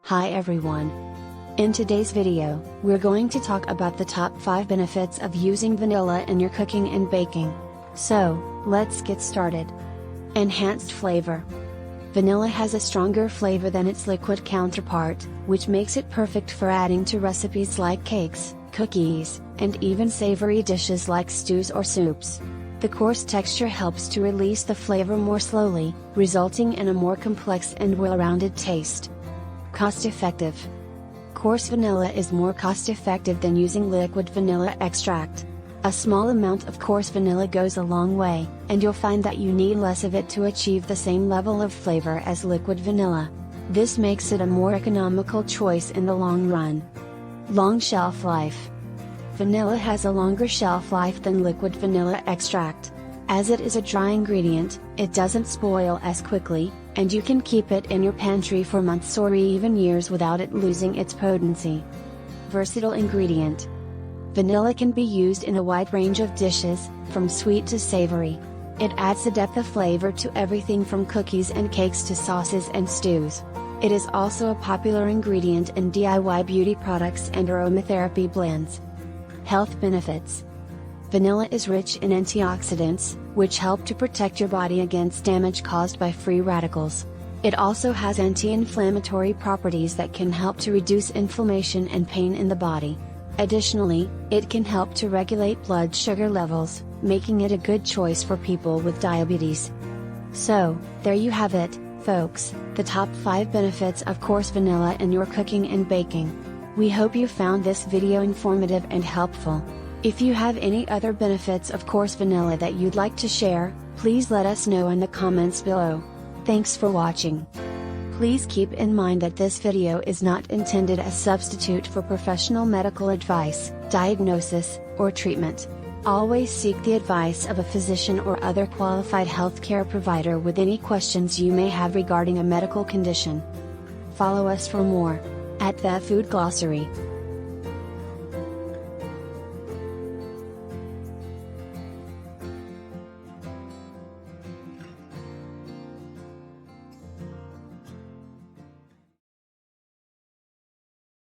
Hi everyone. In today's video, we're going to talk about the top 5 benefits of using vanilla in your cooking and baking. So, let's get started. Enhanced flavor. Vanilla has a stronger flavor than its liquid counterpart, which makes it perfect for adding to recipes like cakes, cookies, and even savory dishes like stews or soups. The coarse texture helps to release the flavor more slowly, resulting in a more complex and well-rounded taste. Cost-effective. Coarse vanilla is more cost-effective than using liquid vanilla extract. A small amount of coarse vanilla goes a long way, and you'll find that you need less of it to achieve the same level of flavor as liquid vanilla. This makes it a more economical choice in the long run. Long shelf life. Vanilla has a longer shelf life than liquid vanilla extract. As it is a dry ingredient, it doesn't spoil as quickly, and you can keep it in your pantry for months or even years without it losing its potency. Versatile ingredient. Vanilla can be used in a wide range of dishes, from sweet to savory. It adds a depth of flavor to everything from cookies and cakes to sauces and stews. It is also a popular ingredient in DIY beauty products and aromatherapy blends. Health benefits. Vanilla is rich in antioxidants, which help to protect your body against damage caused by free radicals. It also has anti-inflammatory properties that can help to reduce inflammation and pain in the body. Additionally, it can help to regulate blood sugar levels, making it a good choice for people with diabetes. So, there you have it, folks, the top 5 benefits of coarse vanilla in your cooking and baking. We hope you found this video informative and helpful. If you have any other benefits of coarse vanilla that you'd like to share, please let us know in the comments below. Thanks for watching. Please keep in mind that this video is not intended as substitute for professional medical advice, diagnosis, or treatment. Always seek the advice of a physician or other qualified healthcare provider with any questions you may have regarding a medical condition. Follow us for more at The Food Glossary.